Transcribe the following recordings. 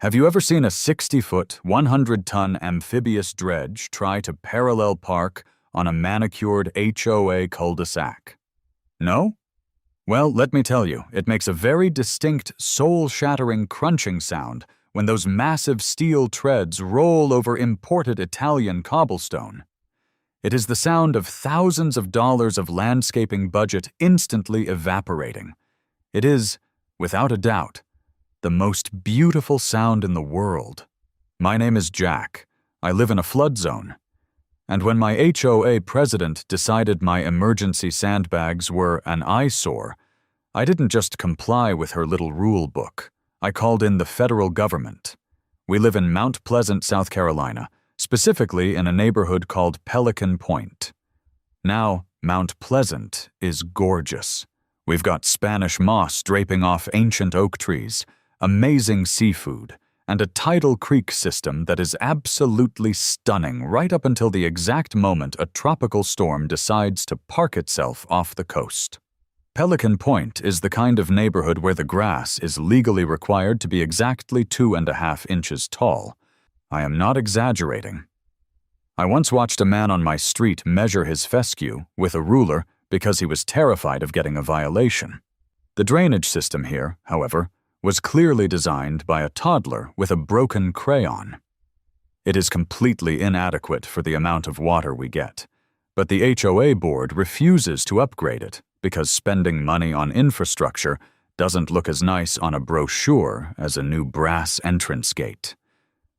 Have you ever seen a 60-foot, 100-ton amphibious dredge try to parallel park on a manicured HOA cul-de-sac? No? Well, let me tell you, it makes a very distinct, soul-shattering crunching sound when those massive steel treads roll over imported Italian cobblestone. It is the sound of thousands of dollars of landscaping budget instantly evaporating. It is, without a doubt, the most beautiful sound in the world. My name is Jack. I live in a flood zone. And when my HOA president decided my emergency sandbags were an eyesore, I didn't just comply with her little rule book. I called in the federal government. We live in Mount Pleasant, South Carolina, specifically in a neighborhood called Pelican Pointe. Now, Mount Pleasant is gorgeous. We've got Spanish moss draping off ancient oak trees, amazing seafood, and a tidal creek system that is absolutely stunning right up until the exact moment a tropical storm decides to park itself off the coast. Pelican Pointe is the kind of neighborhood where the grass is legally required to be exactly 2.5 inches tall. I am not exaggerating. I once watched a man on my street measure his fescue with a ruler because he was terrified of getting a violation. The drainage system here, however, was clearly designed by a toddler with a broken crayon. It is completely inadequate for the amount of water we get, but the HOA board refuses to upgrade it because spending money on infrastructure doesn't look as nice on a brochure as a new brass entrance gate.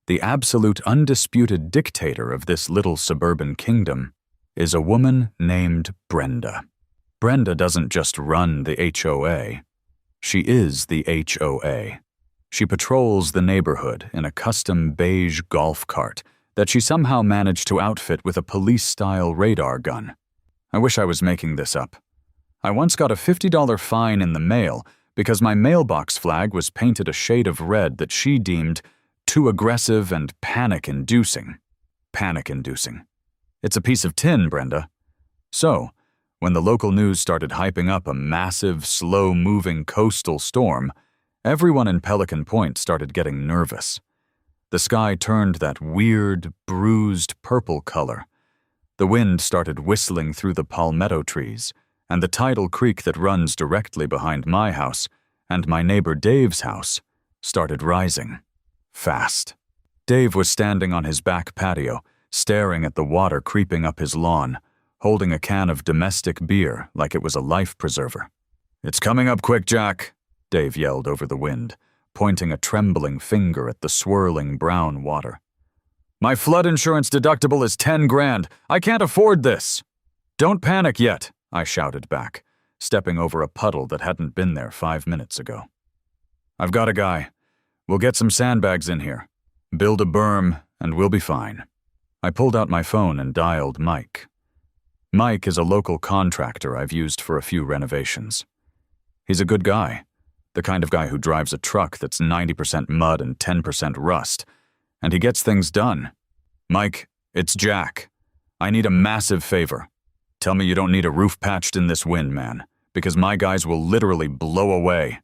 The absolute undisputed dictator of this little suburban kingdom is a woman named Brenda. Brenda doesn't just run the HOA. She is the HOA. She patrols the neighborhood in a custom beige golf cart that she somehow managed to outfit with a police-style radar gun. I wish I was making this up. I once got a $50 fine in the mail because my mailbox flag was painted a shade of red that she deemed too aggressive and panic-inducing. Panic-inducing. It's a piece of tin, Brenda. So, when the local news started hyping up a massive, slow-moving coastal storm, everyone in Pelican Pointe started getting nervous. The sky turned that weird, bruised purple color. The wind started whistling through the palmetto trees, and the tidal creek that runs directly behind my house and my neighbor Dave's house started rising. Fast. Dave was standing on his back patio, staring at the water creeping up his lawn, holding a can of domestic beer like it was a life preserver. "It's coming up quick, Jack," Dave yelled over the wind, pointing a trembling finger at the swirling brown water. "My flood insurance deductible is 10 grand. I can't afford this." "Don't panic yet," I shouted back, stepping over a puddle that hadn't been there 5 minutes ago. "I've got a guy. We'll get some sandbags in here. Build a berm, and we'll be fine." I pulled out my phone and dialed Mike. Mike is a local contractor I've used for a few renovations. He's a good guy, the kind of guy who drives a truck that's 90% mud and 10% rust, and he gets things done. "Mike, it's Jack. I need a massive favor. Tell me you don't need a roof patched in this wind, man, because my guys will literally blow away."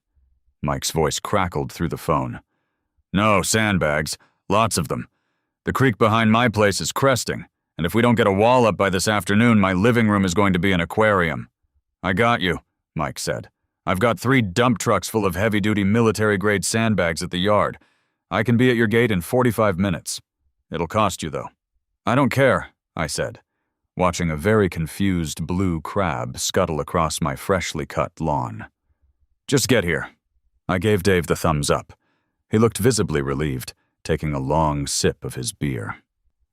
Mike's voice crackled through the phone. "No, sandbags. Lots of them. The creek behind my place is cresting, and if we don't get a wall up by this afternoon, my living room is going to be an aquarium." "I got you," Mike said. "I've got 3 dump trucks full of heavy-duty military-grade sandbags at the yard. I can be at your gate in 45 minutes. It'll cost you, though." "I don't care," I said, watching a very confused blue crab scuttle across my freshly cut lawn. "Just get here." I gave Dave the thumbs up. He looked visibly relieved, taking a long sip of his beer.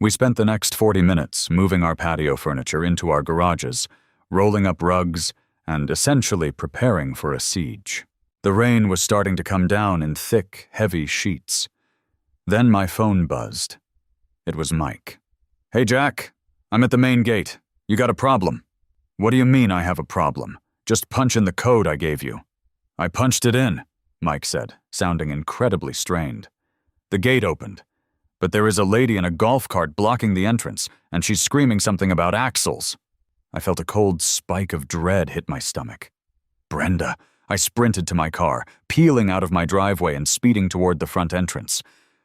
We spent the next 40 minutes moving our patio furniture into our garages, rolling up rugs, and essentially preparing for a siege. The rain was starting to come down in thick, heavy sheets. Then my phone buzzed. It was Mike. "Hey, Jack, I'm at the main gate. You got a problem?" "What do you mean I have a problem? Just punch in the code I gave you." "I punched it in," Mike said, sounding incredibly strained. "The gate opened, but there is a lady in a golf cart blocking the entrance, and she's screaming something about axles." I felt a cold spike of dread hit my stomach. "Brenda, I sprinted to my car, peeling out of my driveway and speeding toward the front entrance.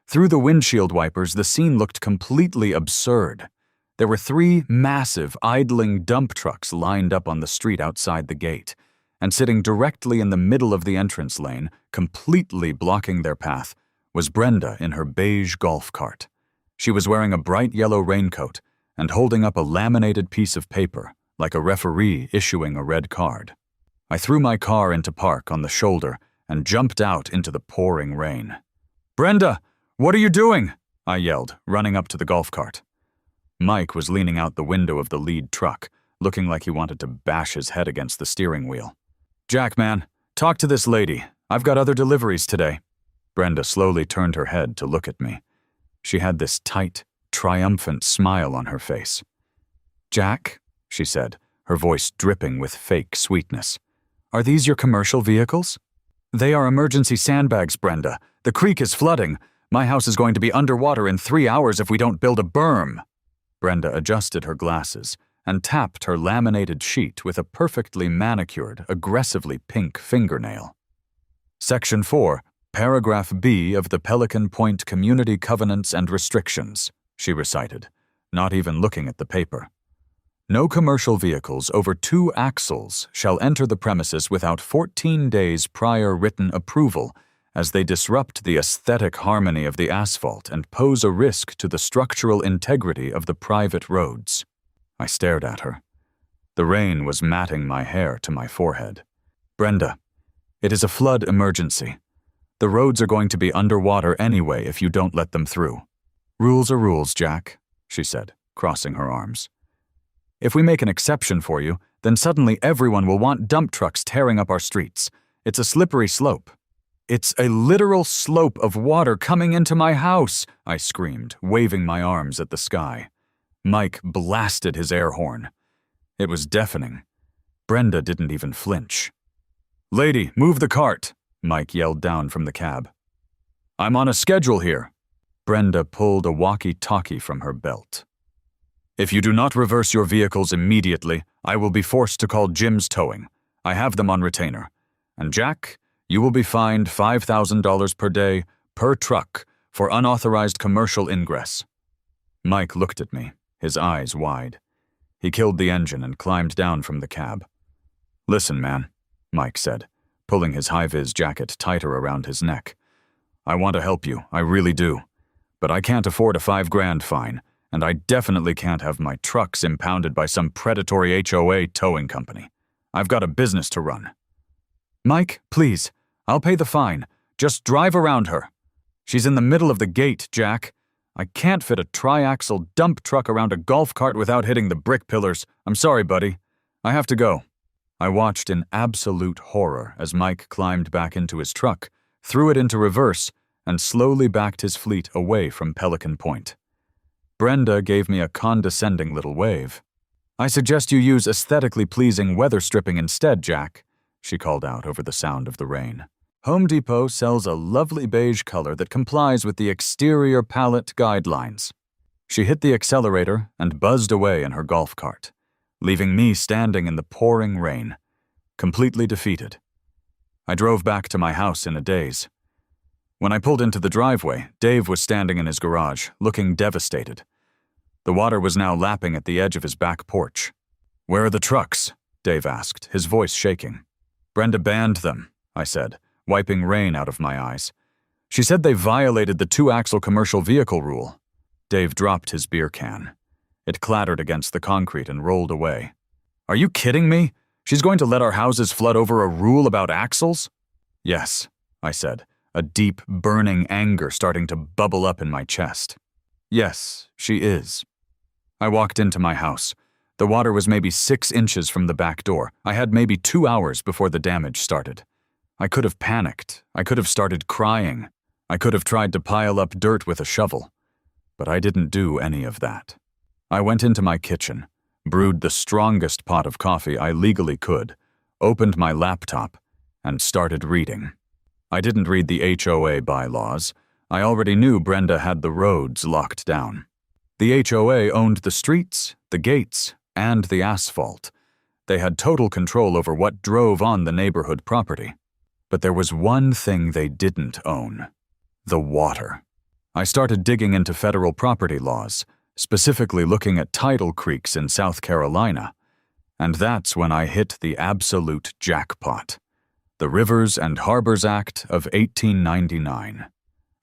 Through the windshield wipers, the scene looked completely absurd. There were 3 massive, idling dump trucks lined up on the street outside the gate, and sitting directly in the middle of the entrance lane, completely blocking their path, was Brenda in her beige golf cart. She was wearing a bright yellow raincoat and holding up a laminated piece of paper, like a referee issuing a red card. I threw my car into park on the shoulder and jumped out into the pouring rain. "Brenda, what are you doing?" I yelled, running up to the golf cart. Mike was leaning out the window of the lead truck, looking like he wanted to bash his head against the steering wheel. "Jack, man, talk to this lady. I've got other deliveries today." Brenda slowly turned her head to look at me. She had this tight, triumphant smile on her face. "Jack," she said, her voice dripping with fake sweetness, "are these your commercial vehicles?" "They are emergency sandbags, Brenda. The creek is flooding. My house is going to be underwater in 3 hours if we don't build a berm." Brenda adjusted her glasses and tapped her laminated sheet with a perfectly manicured, aggressively pink fingernail. Section 4, Paragraph B of the Pelican Pointe Community Covenants and Restrictions, she recited, not even looking at the paper. "No commercial vehicles over 2 axles shall enter the premises without 14 days prior written approval, as they disrupt the aesthetic harmony of the asphalt and pose a risk to the structural integrity of the private roads." I stared at her. The rain was matting my hair to my forehead. "Brenda, it is a flood emergency. The roads are going to be underwater anyway if you don't let them through." "Rules are rules, Jack," she said, crossing her arms. "If we make an exception for you, then suddenly everyone will want dump trucks tearing up our streets. It's a slippery slope." "It's a literal slope of water coming into my house," I screamed, waving my arms at the sky. Mike blasted his air horn. It was deafening. Brenda didn't even flinch. "Lady, move the cart," Mike yelled down from the cab. "I'm on a schedule here." Brenda pulled a walkie-talkie from her belt. "If you do not reverse your vehicles immediately, I will be forced to call Jim's Towing. I have them on retainer. And Jack, you will be fined $5,000 per day, per truck, for unauthorized commercial ingress." Mike looked at me, his eyes wide. He killed the engine and climbed down from the cab. "Listen, man," Mike said, pulling his high-vis jacket tighter around his neck. "I want to help you, I really do. But I can't afford a $5,000 fine, and I definitely can't have my trucks impounded by some predatory HOA towing company. I've got a business to run." "Mike, please, I'll pay the fine. Just drive around her. She's in the middle of the gate, Jack. I can't fit a triaxle dump truck around a golf cart without hitting the brick pillars. I'm sorry, buddy. I have to go." I watched in absolute horror as Mike climbed back into his truck, threw it into reverse, and slowly backed his fleet away from Pelican Pointe. Brenda gave me a condescending little wave. "I suggest you use aesthetically pleasing weather stripping instead, Jack," she called out over the sound of the rain. "Home Depot sells a lovely beige color that complies with the exterior palette guidelines." She hit the accelerator and buzzed away in her golf cart, leaving me standing in the pouring rain, completely defeated. I drove back to my house in a daze. When I pulled into the driveway, Dave was standing in his garage, looking devastated. The water was now lapping at the edge of his back porch. "Where are the trucks?" Dave asked, his voice shaking. "Brenda banned them," I said, wiping rain out of my eyes. "She said they violated the 2-axle commercial vehicle rule." Dave dropped his beer can. It clattered against the concrete and rolled away. "Are you kidding me? She's going to let our houses flood over a rule about axles?" "Yes," I said, a deep, burning anger starting to bubble up in my chest. "Yes, she is." I walked into my house. The water was maybe 6 inches from the back door. I had maybe 2 hours before the damage started. I could have panicked. I could have started crying. I could have tried to pile up dirt with a shovel. But I didn't do any of that. I went into my kitchen, brewed the strongest pot of coffee I legally could, opened my laptop, and started reading. I didn't read the HOA bylaws. I already knew Brenda had the roads locked down. The HOA owned the streets, the gates, and the asphalt. They had total control over what drove on the neighborhood property. But there was one thing they didn't own: the water. I started digging into federal property laws, specifically looking at tidal creeks in South Carolina, and that's when I hit the absolute jackpot: the Rivers and Harbors Act of 1899.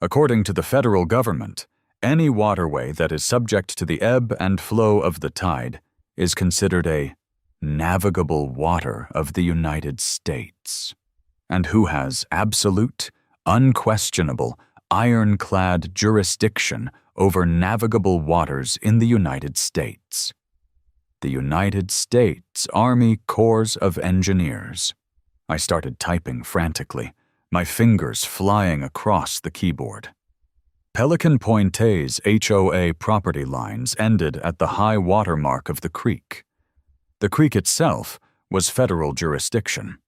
According to the federal government, any waterway that is subject to the ebb and flow of the tide is considered a navigable water of the United States. And who has absolute, unquestionable, ironclad jurisdiction over navigable waters in the United States? The United States Army Corps of Engineers. I started typing frantically, my fingers flying across the keyboard. Pelican Pointe's HOA property lines ended at the high water mark of the creek. The creek itself was federal jurisdiction.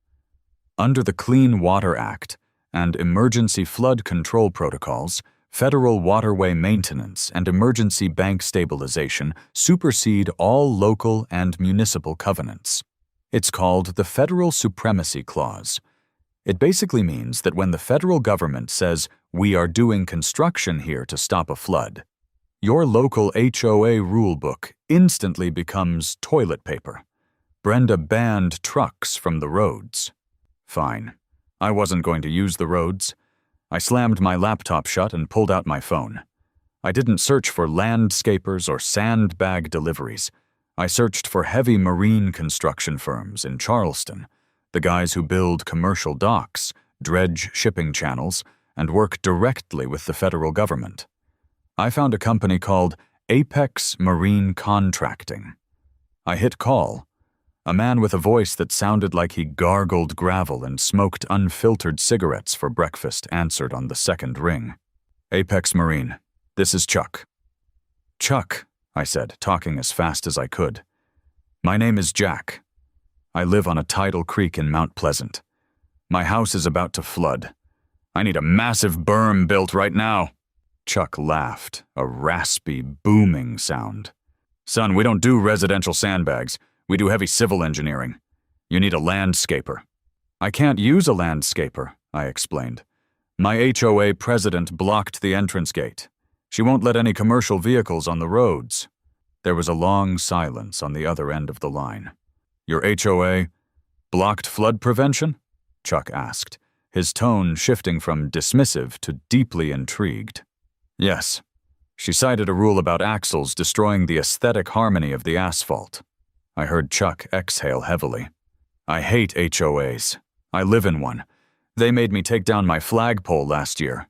Under the Clean Water Act and emergency flood control protocols, federal waterway maintenance and emergency bank stabilization supersede all local and municipal covenants. It's called the Federal Supremacy Clause. It basically means that when the federal government says, "We are doing construction here to stop a flood," your local HOA rulebook instantly becomes toilet paper. Brenda banned trucks from the roads. Fine. I wasn't going to use the roads. I slammed my laptop shut and pulled out my phone. I didn't search for landscapers or sandbag deliveries. I searched for heavy marine construction firms in Charleston, the guys who build commercial docks, dredge shipping channels, and work directly with the federal government. I found a company called Apex Marine Contracting. I hit call. A man with a voice that sounded like he gargled gravel and smoked unfiltered cigarettes for breakfast answered on the second ring. "Apex Marine, this is Chuck." "Chuck," I said, talking as fast as I could. "My name is Jack. I live on a tidal creek in Mount Pleasant. My house is about to flood. I need a massive berm built right now." Chuck laughed, a raspy, booming sound. "Son, we don't do residential sandbags. We do heavy civil engineering. You need a landscaper." "I can't use a landscaper," I explained. "My HOA president blocked the entrance gate. She won't let any commercial vehicles on the roads." There was a long silence on the other end of the line. "Your HOA blocked flood prevention?" Chuck asked, his tone shifting from dismissive to deeply intrigued. "Yes. She cited a rule about axles destroying the aesthetic harmony of the asphalt." I heard Chuck exhale heavily. "I hate HOAs. I live in one. They made me take down my flagpole last year."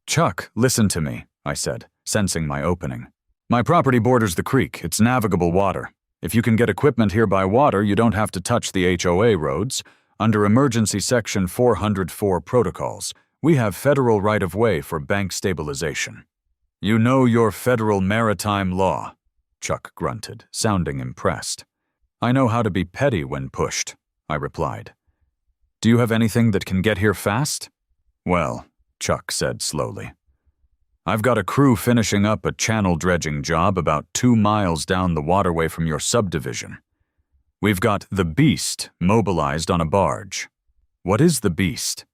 "Chuck, listen to me," I said, sensing my opening. "My property borders the creek. It's navigable water. If you can get equipment here by water, you don't have to touch the HOA roads. Under Emergency Section 404 protocols, we have federal right-of-way for bank stabilization." "You know your federal maritime law," Chuck grunted, sounding impressed. "I know how to be petty when pushed," I replied. "Do you have anything that can get here fast?" "Well," Chuck said slowly, "I've got a crew finishing up a channel dredging job about 2 miles down the waterway from your subdivision. We've got the Beast mobilized on a barge." "What is the Beast?"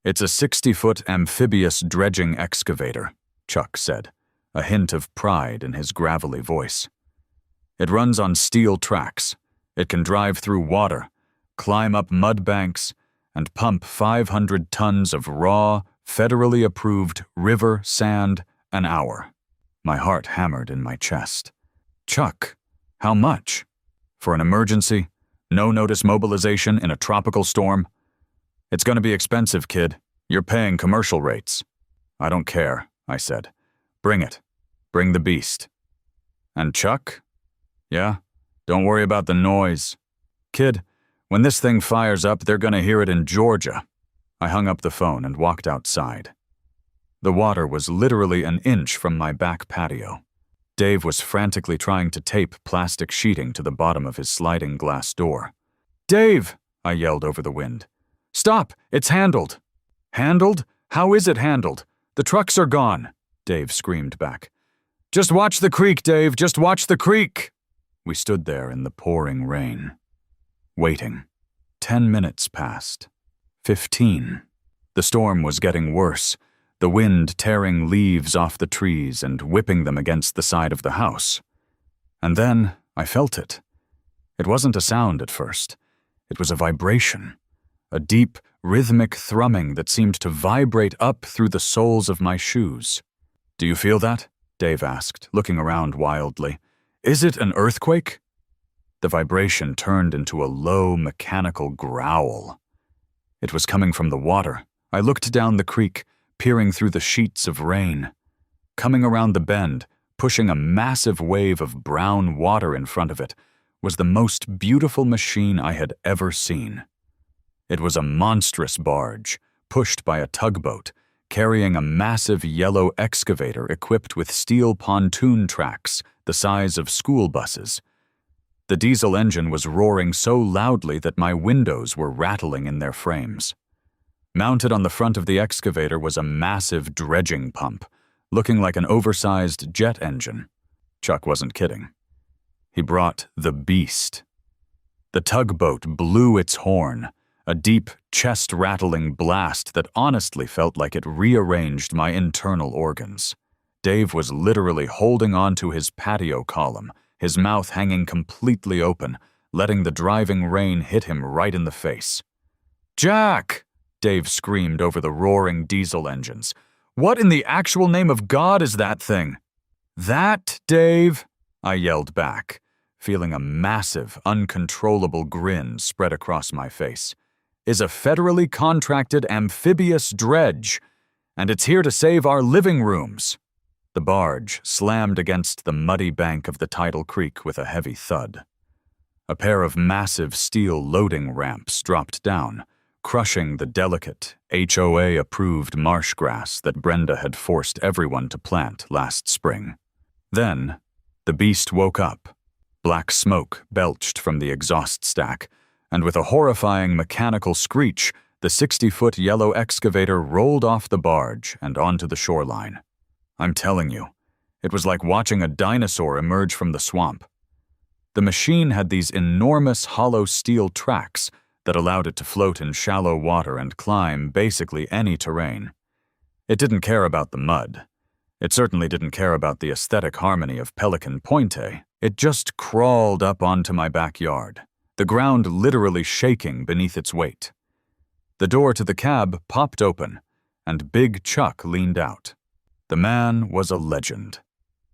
"It's a 60-foot amphibious dredging excavator," Chuck said, a hint of pride in his gravelly voice. "It runs on steel tracks. It can drive through water, climb up mud banks, and pump 500 tons of raw, federally approved river sand an hour." My heart hammered in my chest. "Chuck, how much? For an emergency, no-notice mobilization in a tropical storm? It's going to be expensive, kid. You're paying commercial rates." "I don't care," I said. "Bring it. Bring the Beast." "And Chuck?" "Yeah? Don't worry about the noise. Kid, when this thing fires up, they're going to hear it in Georgia." I hung up the phone and walked outside. The water was literally an inch from my back patio. Dave was frantically trying to tape plastic sheeting to the bottom of his sliding glass door. "Dave!" I yelled over the wind. "Stop! It's handled!" "Handled? How is it handled? The trucks are gone!" Dave screamed back. "Just watch the creek, Dave! Just watch the creek!" We stood there in the pouring rain. waiting. 10 minutes passed. 15. The storm was getting worse, the wind tearing leaves off the trees and whipping them against the side of the house. And then I felt it. It wasn't a sound at first. It was a vibration, a deep, rhythmic thrumming that seemed to vibrate up through the soles of my shoes. "Do you feel that?" Dave asked, looking around wildly. "Is it an earthquake?" The vibration turned into a low, mechanical growl. It was coming from the water. I looked down the creek, peering through the sheets of rain. Coming around the bend, pushing a massive wave of brown water in front of it, was the most beautiful machine I had ever seen. It was a monstrous barge, pushed by a tugboat, carrying a massive yellow excavator equipped with steel pontoon tracks the size of school buses. The diesel engine was roaring so loudly that my windows were rattling in their frames. Mounted on the front of the excavator was a massive dredging pump, looking like an oversized jet engine. Chuck wasn't kidding. He brought the beast. The tugboat blew its horn, a deep, chest-rattling blast that honestly felt like it rearranged my internal organs. Dave was literally holding onto his patio column, his mouth hanging completely open, letting the driving rain hit him right in the face. "Jack!" Dave screamed over the roaring diesel engines. "What in the actual name of God is that thing?" "That, Dave," I yelled back, feeling a massive, uncontrollable grin spread across my face, "is a federally contracted amphibious dredge, and it's here to save our living rooms." The barge slammed against the muddy bank of the tidal creek with a heavy thud. A pair of massive steel loading ramps dropped down, crushing the delicate, HOA-approved marsh grass that Brenda had forced everyone to plant last spring. Then, the beast woke up. Black smoke belched from the exhaust stack, and with a horrifying mechanical screech, the 60-foot yellow excavator rolled off the barge and onto the shoreline. I'm telling you, it was like watching a dinosaur emerge from the swamp. The machine had these enormous hollow steel tracks that allowed it to float in shallow water and climb basically any terrain. It didn't care about the mud. It certainly didn't care about the aesthetic harmony of Pelican Pointe. It just crawled up onto my backyard, the ground literally shaking beneath its weight. The door to the cab popped open, and Big Chuck leaned out. The man was a legend.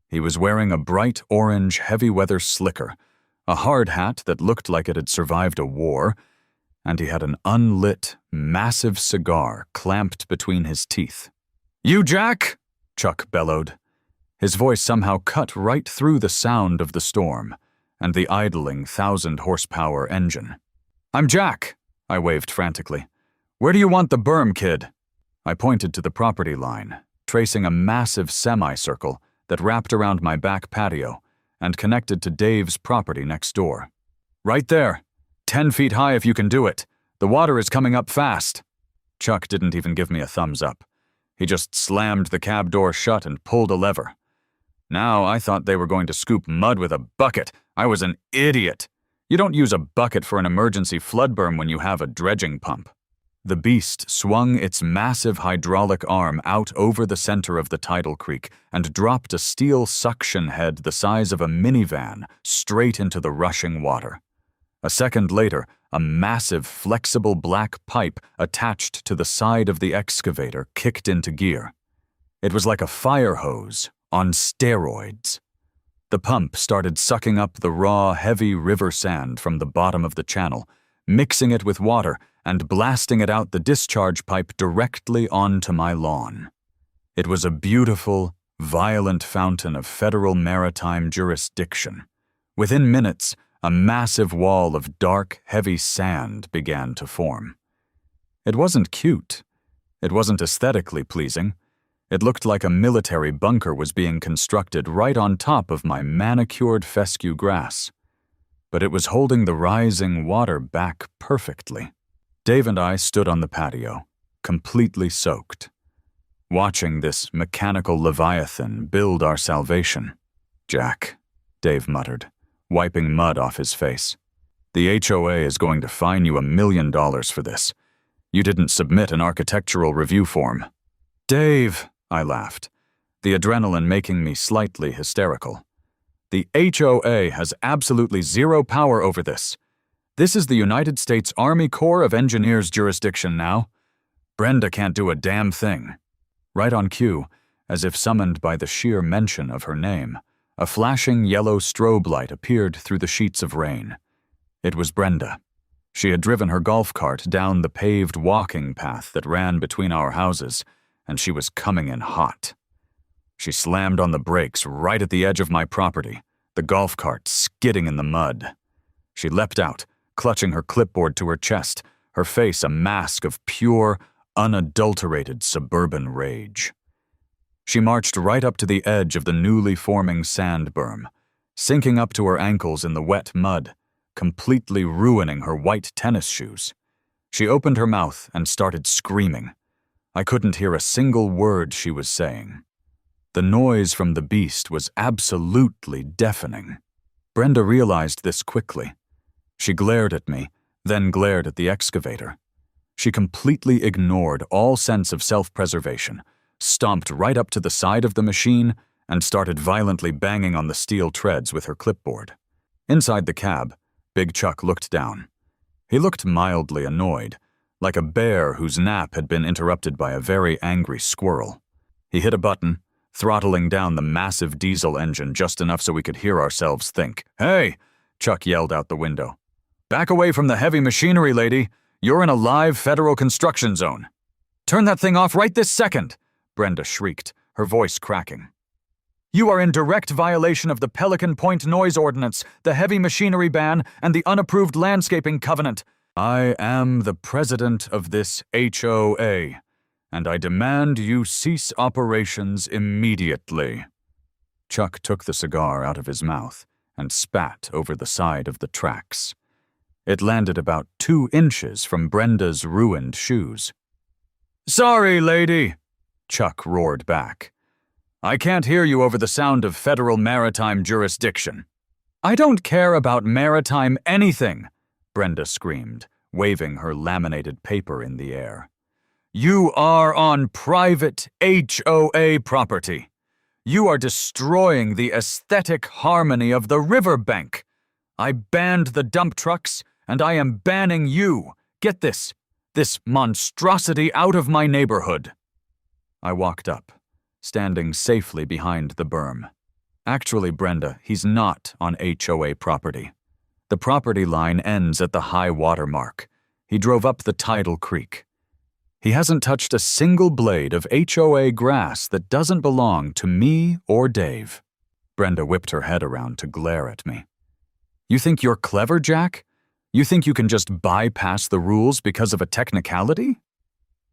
He was wearing a bright orange heavy-weather slicker, a hard hat that looked like it had survived a war, and he had an unlit, massive cigar clamped between his teeth. "You, Jack?" Chuck bellowed. His voice somehow cut right through the sound of the storm and the idling 1,000-horsepower engine. "I'm Jack," I waved frantically. "Where do you want the berm, kid?" I pointed to the property line, tracing a massive semicircle that wrapped around my back patio and connected to Dave's property next door. "Right there. 10 feet high if you can do it. The water is coming up fast." Chuck didn't even give me a thumbs up. He just slammed the cab door shut and pulled a lever. Now I thought they were going to scoop mud with a bucket. I was an idiot. You don't use a bucket for an emergency flood berm when you have a dredging pump. The beast swung its massive hydraulic arm out over the center of the tidal creek and dropped a steel suction head the size of a minivan straight into the rushing water. A second later, a massive, flexible black pipe attached to the side of the excavator kicked into gear. It was like a fire hose on steroids. The pump started sucking up the raw, heavy river sand from the bottom of the channel, mixing it with water and blasting it out the discharge pipe directly onto my lawn. It was a beautiful, violent fountain of federal maritime jurisdiction. Within minutes, a massive wall of dark, heavy sand began to form. It wasn't cute. It wasn't aesthetically pleasing. It looked like a military bunker was being constructed right on top of my manicured fescue grass. But it was holding the rising water back perfectly. Dave and I stood on the patio, completely soaked, watching this mechanical leviathan build our salvation. "Jack," Dave muttered, wiping mud off his face. The HOA is going to fine you $1 million for this. You didn't submit an architectural review form. Dave, I laughed, the adrenaline making me slightly hysterical. The HOA has absolutely zero power over this. This is the United States Army Corps of Engineers jurisdiction now. Brenda can't do a damn thing. Right on cue, as if summoned by the sheer mention of her name, a flashing yellow strobe light appeared through the sheets of rain. It was Brenda. She had driven her golf cart down the paved walking path that ran between our houses, and she was coming in hot. She slammed on the brakes right at the edge of my property, the golf cart skidding in the mud. She leapt out, clutching her clipboard to her chest, her face a mask of pure, unadulterated suburban rage. She marched right up to the edge of the newly forming sand berm, sinking up to her ankles in the wet mud, completely ruining her white tennis shoes. She opened her mouth and started screaming. I couldn't hear a single word she was saying. The noise from the beast was absolutely deafening. Brenda realized this quickly. She glared at me, then glared at the excavator. She completely ignored all sense of self-preservation, stomped right up to the side of the machine, and started violently banging on the steel treads with her clipboard. Inside the cab, Big Chuck looked down. He looked mildly annoyed, like a bear whose nap had been interrupted by a very angry squirrel. He hit a button, throttling down the massive diesel engine just enough so we could hear ourselves think. "Hey!" Chuck yelled out the window. "Back away from the heavy machinery, lady. You're in a live federal construction zone." "Turn that thing off right this second!" Brenda shrieked, her voice cracking. "You are in direct violation of the Pelican Pointe noise ordinance, the heavy machinery ban, and the unapproved landscaping covenant. I am the president of this HOA, and I demand you cease operations immediately." Chuck took the cigar out of his mouth and spat over the side of the tracks. It landed about 2 inches from Brenda's ruined shoes. "Sorry, lady," Chuck roared back. "I can't hear you over the sound of federal maritime jurisdiction." "I don't care about maritime anything," Brenda screamed, waving her laminated paper in the air. "You are on private HOA property. You are destroying the aesthetic harmony of the riverbank. I banned the dump trucks, and I am banning you. Get this monstrosity out of my neighborhood." I walked up, standing safely behind the berm. "Actually, Brenda, he's not on HOA property. The property line ends at the high water mark. He drove up the tidal creek. He hasn't touched a single blade of HOA grass that doesn't belong to me or Dave." Brenda whipped her head around to glare at me. "You think you're clever, Jack? You think you can just bypass the rules because of a technicality?"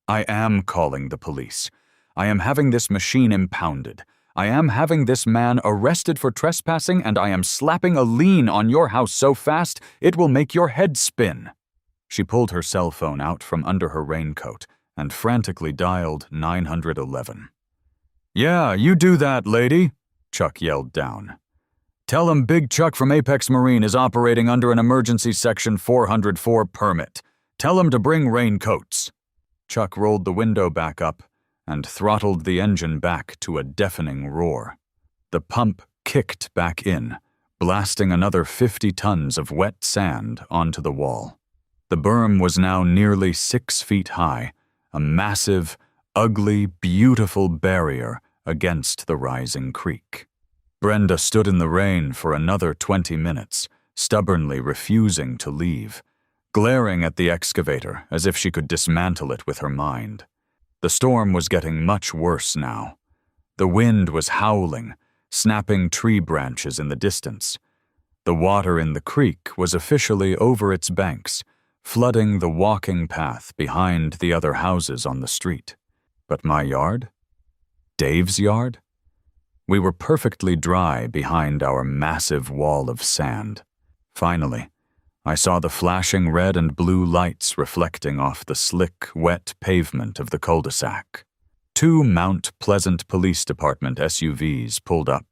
"I am calling the police. I am having this machine impounded. I am having this man arrested for trespassing, and I am slapping a lien on your house so fast it will make your head spin." She pulled her cell phone out from under her raincoat and frantically dialed 911. "Yeah, you do that, lady," Chuck yelled down. "Tell him Big Chuck from Apex Marine is operating under an emergency section 404 permit. Tell him to bring raincoats." Chuck rolled the window back up and throttled the engine back to a deafening roar. The pump kicked back in, blasting another 50 tons of wet sand onto the wall. The berm was now nearly 6 feet high, a massive, ugly, beautiful barrier against the rising creek. Brenda stood in the rain for another 20 minutes, stubbornly refusing to leave, glaring at the excavator as if she could dismantle it with her mind. The storm was getting much worse now. The wind was howling, snapping tree branches in the distance. The water in the creek was officially over its banks, flooding the walking path behind the other houses on the street. But my yard? Dave's yard? We were perfectly dry behind our massive wall of sand. Finally, I saw the flashing red and blue lights reflecting off the slick, wet pavement of the cul-de-sac. 2 Mount Pleasant Police Department SUVs pulled up,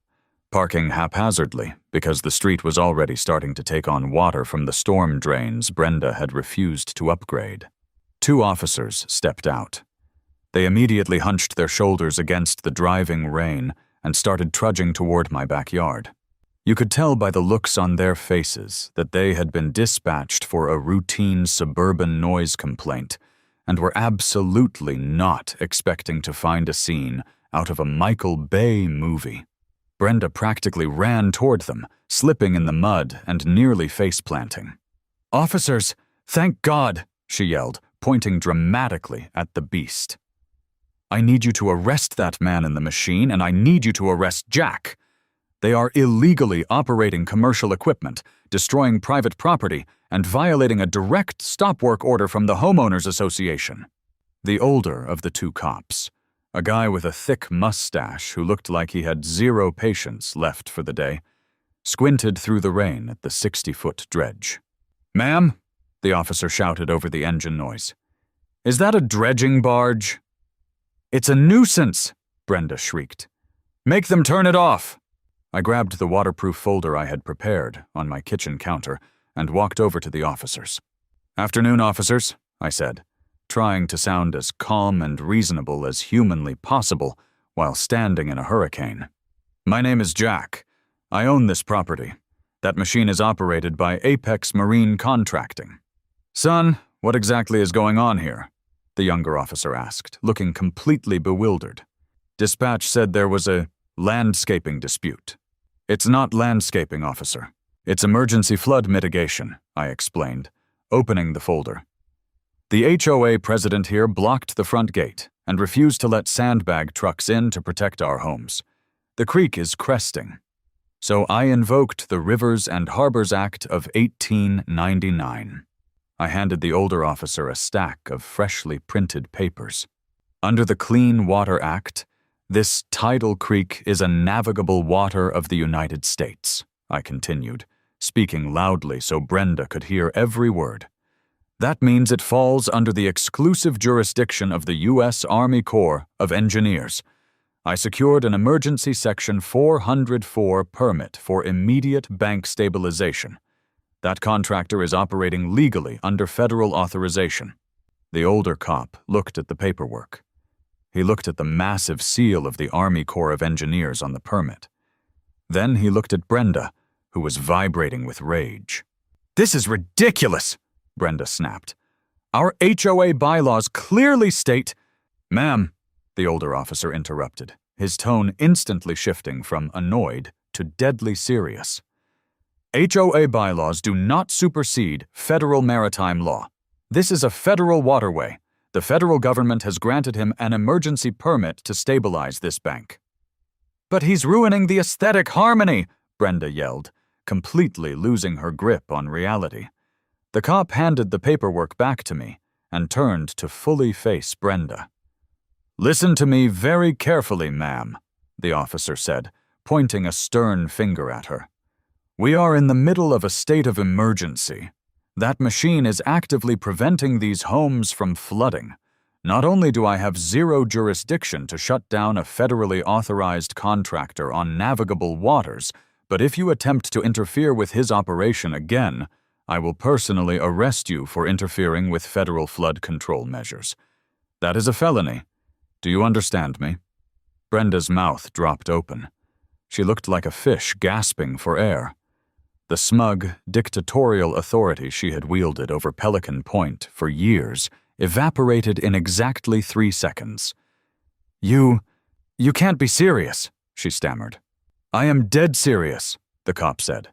parking haphazardly because the street was already starting to take on water from the storm drains Brenda had refused to upgrade. 2 officers stepped out. They immediately hunched their shoulders against the driving rain and started trudging toward my backyard. You could tell by the looks on their faces that they had been dispatched for a routine suburban noise complaint and were absolutely not expecting to find a scene out of a Michael Bay movie. Brenda practically ran toward them, slipping in the mud and nearly face-planting. "Officers, thank God!" she yelled, pointing dramatically at the beast. "I need you to arrest that man in the machine, and I need you to arrest Jack. They are illegally operating commercial equipment, destroying private property, and violating a direct stop-work order from the Homeowners Association." The older of the 2 cops, a guy with a thick mustache who looked like he had 0 patience left for the day, squinted through the rain at the 60-foot dredge. "Ma'am," the officer shouted over the engine noise, "is that a dredging barge?" "It's a nuisance," Brenda shrieked. "Make them turn it off." I grabbed the waterproof folder I had prepared on my kitchen counter and walked over to the officers. "Afternoon, officers," I said, trying to sound as calm and reasonable as humanly possible while standing in a hurricane. "My name is Jack. I own this property. That machine is operated by Apex Marine Contracting." "Son, what exactly is going on here?" the younger officer asked, looking completely bewildered. "Dispatch said there was a landscaping dispute." "It's not landscaping, officer. It's emergency flood mitigation," I explained, opening the folder. "The HOA president here blocked the front gate and refused to let Sandbag trucks in to protect our homes. The creek is cresting. So I invoked the Rivers and Harbors Act of 1899. I handed the older officer a stack of freshly printed papers. "Under the Clean Water Act, this tidal creek is a navigable water of the United States," I continued, speaking loudly so Brenda could hear every word. "That means it falls under the exclusive jurisdiction of the U.S. Army Corps of Engineers. I secured an emergency Section 404 permit for immediate bank stabilization. That contractor is operating legally under federal authorization." The older cop looked at the paperwork. He looked at the massive seal of the Army Corps of Engineers on the permit. Then he looked at Brenda, who was vibrating with rage. "This is ridiculous!" Brenda snapped. "Our HOA bylaws clearly state—" "Ma'am," the older officer interrupted, his tone instantly shifting from annoyed to deadly serious. "HOA bylaws do not supersede federal maritime law. This is a federal waterway. The federal government has granted him an emergency permit to stabilize this bank." "But he's ruining the aesthetic harmony," Brenda yelled, completely losing her grip on reality. The cop handed the paperwork back to me and turned to fully face Brenda. "Listen to me very carefully, ma'am," the officer said, pointing a stern finger at her. "We are in the middle of a state of emergency. That machine is actively preventing these homes from flooding. Not only do I have 0 jurisdiction to shut down a federally authorized contractor on navigable waters, but if you attempt to interfere with his operation again, I will personally arrest you for interfering with federal flood control measures. That is a felony. Do you understand me?" Brenda's mouth dropped open. She looked like a fish gasping for air. The smug, dictatorial authority she had wielded over Pelican Pointe for years evaporated in exactly 3 seconds. You can't be serious," she stammered. "I am dead serious," the cop said.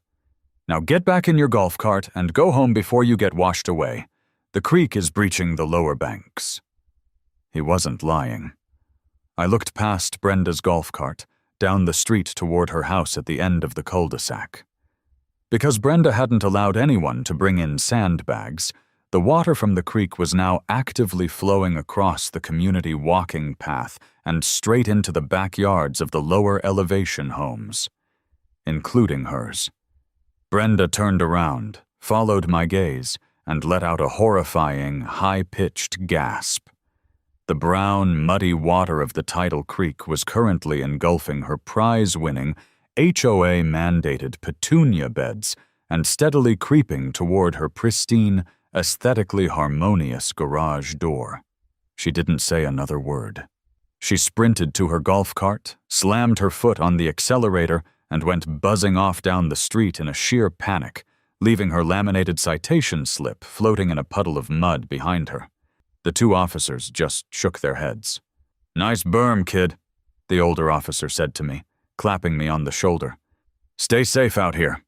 "Now get back in your golf cart and go home before you get washed away. The creek is breaching the lower banks." He wasn't lying. I looked past Brenda's golf cart, down the street toward her house at the end of the cul-de-sac. Because Brenda hadn't allowed anyone to bring in sandbags, the water from the creek was now actively flowing across the community walking path and straight into the backyards of the lower elevation homes, including hers. Brenda turned around, followed my gaze, and let out a horrifying, high-pitched gasp. The brown, muddy water of the tidal creek was currently engulfing her prize-winning HOA-mandated petunia beds and steadily creeping toward her pristine, aesthetically harmonious garage door. She didn't say another word. She sprinted to her golf cart, slammed her foot on the accelerator, and went buzzing off down the street in a sheer panic, leaving her laminated citation slip floating in a puddle of mud behind her. The two officers just shook their heads. "Nice berm, kid," the older officer said to me, clapping me on the shoulder. "Stay safe out here."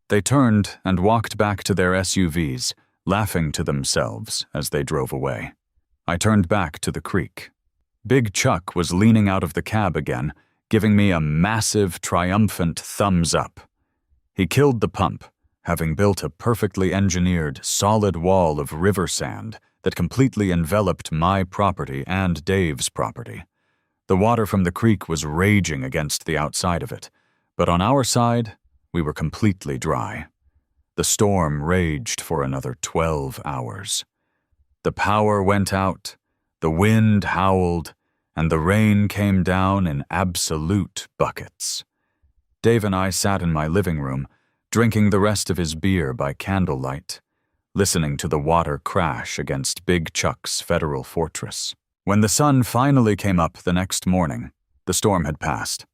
They turned and walked back to their SUVs, laughing to themselves as they drove away. I turned back to the creek. Big Chuck was leaning out of the cab again, giving me a massive, triumphant thumbs up. He killed the pump, having built a perfectly engineered, solid wall of river sand that completely enveloped my property and Dave's property. The water from the creek was raging against the outside of it, but on our side, we were completely dry. The storm raged for another 12 hours. The power went out, the wind howled, and the rain came down in absolute buckets. Dave and I sat in my living room, drinking the rest of his beer by candlelight, listening to the water crash against Big Chuck's federal fortress. When the sun finally came up the next morning, the storm had passed.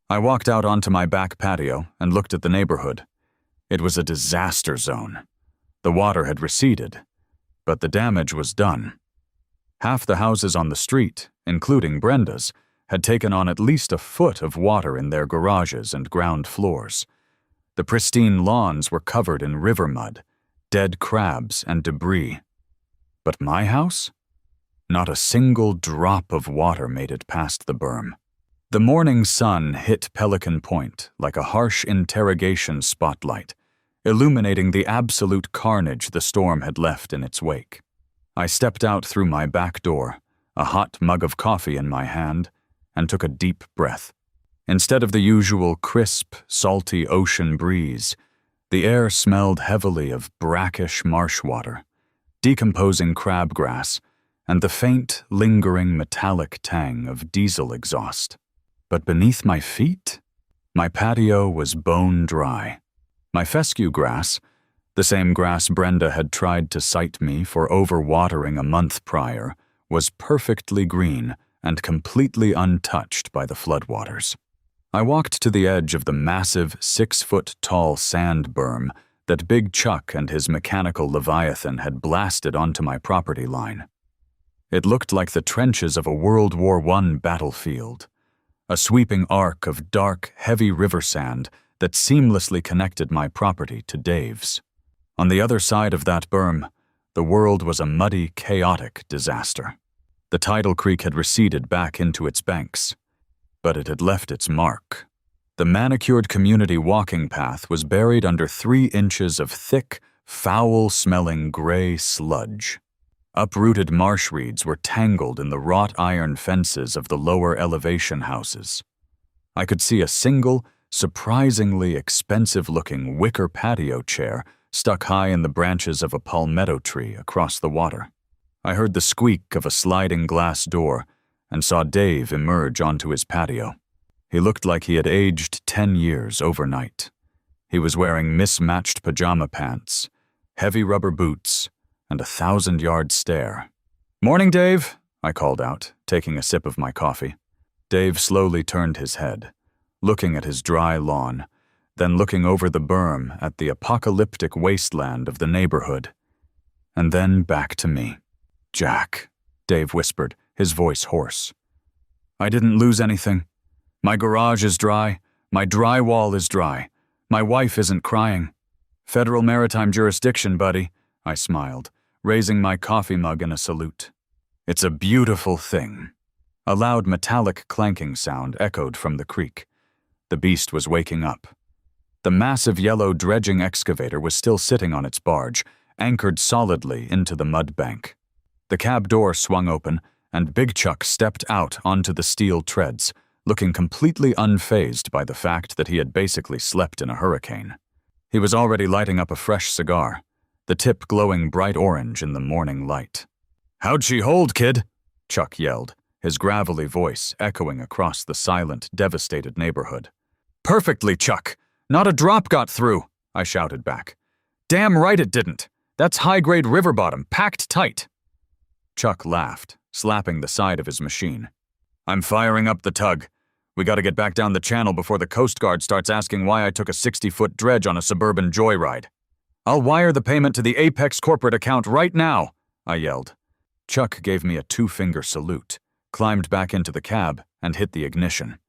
I walked out onto my back patio and looked at the neighborhood. It was a disaster zone. The water had receded, but the damage was done. Half the houses on the street, including Brenda's, had taken on at least a foot of water in their garages and ground floors. The pristine lawns were covered in river mud, dead crabs, and debris. But my house? Not a single drop of water made it past the berm. The morning sun hit Pelican Pointe like a harsh interrogation spotlight, illuminating the absolute carnage the storm had left in its wake. I stepped out through my back door, a hot mug of coffee in my hand, and took a deep breath. Instead of the usual crisp, salty ocean breeze, the air smelled heavily of brackish marsh water, decomposing crabgrass, and the faint, lingering metallic tang of diesel exhaust. But beneath my feet, my patio was bone dry. My fescue grass, the same grass Brenda had tried to cite me for overwatering a month prior, was perfectly green and completely untouched by the floodwaters. I walked to the edge of the massive 6-foot-tall sand berm that Big Chuck and his mechanical leviathan had blasted onto my property line. It looked like the trenches of a World War I battlefield, a sweeping arc of dark, heavy river sand that seamlessly connected my property to Dave's. On the other side of that berm, the world was a muddy, chaotic disaster. The tidal creek had receded back into its banks, but it had left its mark. The manicured community walking path was buried under 3 inches of thick, foul-smelling gray sludge. Uprooted marsh reeds were tangled in the wrought iron fences of the lower elevation houses. I could see a single, surprisingly expensive-looking wicker patio chair stuck high in the branches of a palmetto tree across the water. I heard the squeak of a sliding glass door and saw Dave emerge onto his patio. He looked like he had aged 10 years overnight. He was wearing mismatched pajama pants, heavy rubber boots, and a 1,000-yard stare. "Morning, Dave," I called out, taking a sip of my coffee. Dave slowly turned his head, looking at his dry lawn, then looking over the berm at the apocalyptic wasteland of the neighborhood, and then back to me. "Jack," Dave whispered, his voice hoarse. "I didn't lose anything. My garage is dry, my drywall is dry, my wife isn't crying. Federal maritime jurisdiction, buddy," I smiled, raising my coffee mug in a salute. "It's a beautiful thing." A loud metallic clanking sound echoed from the creek. The beast was waking up. The massive yellow dredging excavator was still sitting on its barge, anchored solidly into the mud bank. The cab door swung open, and Big Chuck stepped out onto the steel treads, looking completely unfazed by the fact that he had basically slept in a hurricane. He was already lighting up a fresh cigar, the tip glowing bright orange in the morning light. "How'd she hold, kid?" Chuck yelled, his gravelly voice echoing across the silent, devastated neighborhood. Perfectly, Chuck. Not a drop got through, I shouted back. Damn right it didn't. That's high-grade river bottom, packed tight. Chuck laughed, slapping the side of his machine. I'm firing up the tug. We gotta get back down the channel before the Coast Guard starts asking why I took a 60-foot dredge on a suburban joyride. I'll wire the payment to the Apex corporate account right now, I yelled. Chuck gave me a 2-finger salute, climbed back into the cab, and hit the ignition.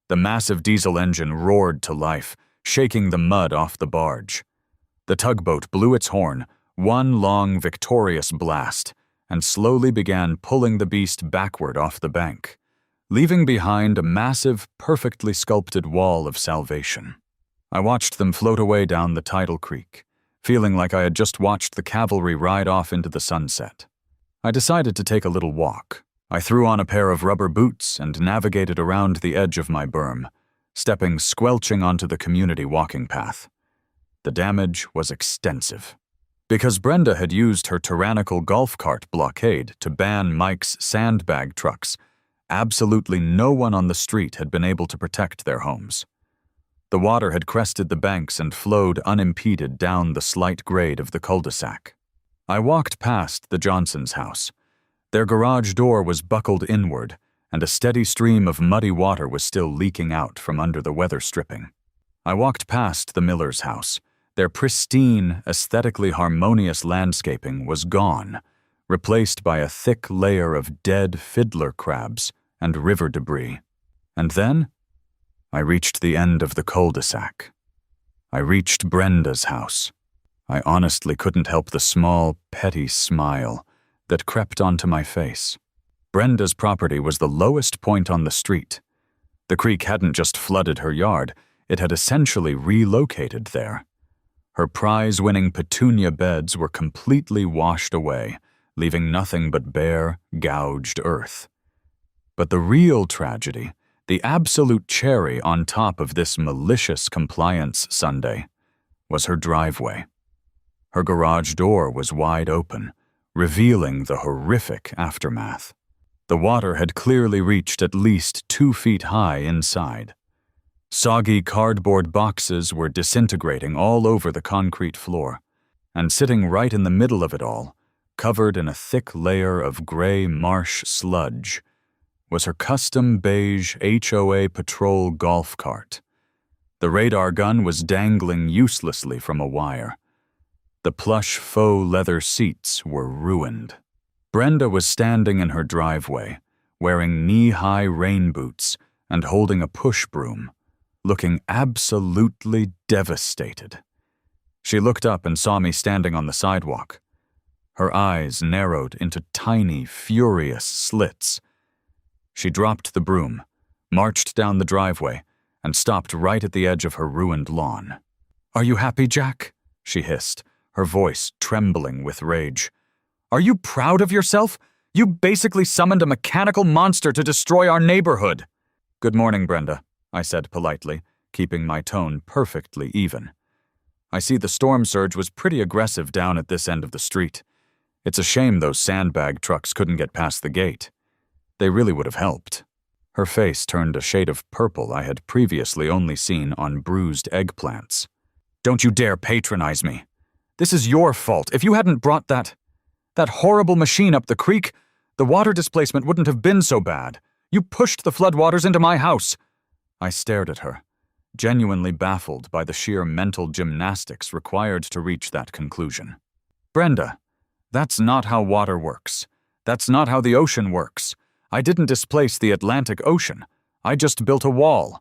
The massive diesel engine roared to life, shaking the mud off the barge. The tugboat blew its horn, one long, victorious blast, and slowly began pulling the beast backward off the bank, leaving behind a massive, perfectly sculpted wall of salvation. I watched them float away down the tidal creek, feeling like I had just watched the cavalry ride off into the sunset. I decided to take a little walk. I threw on a pair of rubber boots and navigated around the edge of my berm, stepping squelching onto the community walking path. The damage was extensive. Because Brenda had used her tyrannical golf cart blockade to ban Mike's Sandbag trucks, absolutely no one on the street had been able to protect their homes. The water had crested the banks and flowed unimpeded down the slight grade of the cul-de-sac. I walked past the Johnsons' house. Their garage door was buckled inward, and a steady stream of muddy water was still leaking out from under the weather stripping. I walked past the Millers' house. Their pristine, aesthetically harmonious landscaping was gone, replaced by a thick layer of dead fiddler crabs and river debris. And then, I reached the end of the cul-de-sac. I reached Brenda's house. I honestly couldn't help the small, petty smile that crept onto my face. Brenda's property was the lowest point on the street. The creek hadn't just flooded her yard, it had essentially relocated there. Her prize-winning petunia beds were completely washed away, leaving nothing but bare, gouged earth. But the real tragedy, the absolute cherry on top of this malicious compliance sundae, was her driveway. Her garage door was wide open, revealing the horrific aftermath. The water had clearly reached at least 2 feet high inside. Soggy cardboard boxes were disintegrating all over the concrete floor, and sitting right in the middle of it all, covered in a thick layer of gray marsh sludge, was her custom beige HOA patrol golf cart. The radar gun was dangling uselessly from a wire. The plush faux leather seats were ruined. Brenda was standing in her driveway, wearing knee-high rain boots and holding a push broom, looking absolutely devastated. She looked up and saw me standing on the sidewalk. Her eyes narrowed into tiny, furious slits. She dropped the broom, marched down the driveway, and stopped right at the edge of her ruined lawn. "Are you happy, Jack?" she hissed, her voice trembling with rage. "Are you proud of yourself? You basically summoned a mechanical monster to destroy our neighborhood." "Good morning, Brenda," I said politely, keeping my tone perfectly even. "I see the storm surge was pretty aggressive down at this end of the street. It's a shame those Sandbag trucks couldn't get past the gate. They really would have helped." Her face turned a shade of purple I had previously only seen on bruised eggplants. "Don't you dare patronize me. This is your fault. If you hadn't brought that horrible machine up the creek, the water displacement wouldn't have been so bad. You pushed the floodwaters into my house." I stared at her, genuinely baffled by the sheer mental gymnastics required to reach that conclusion. "Brenda, that's not how water works. That's not how the ocean works. I didn't displace the Atlantic Ocean. I just built a wall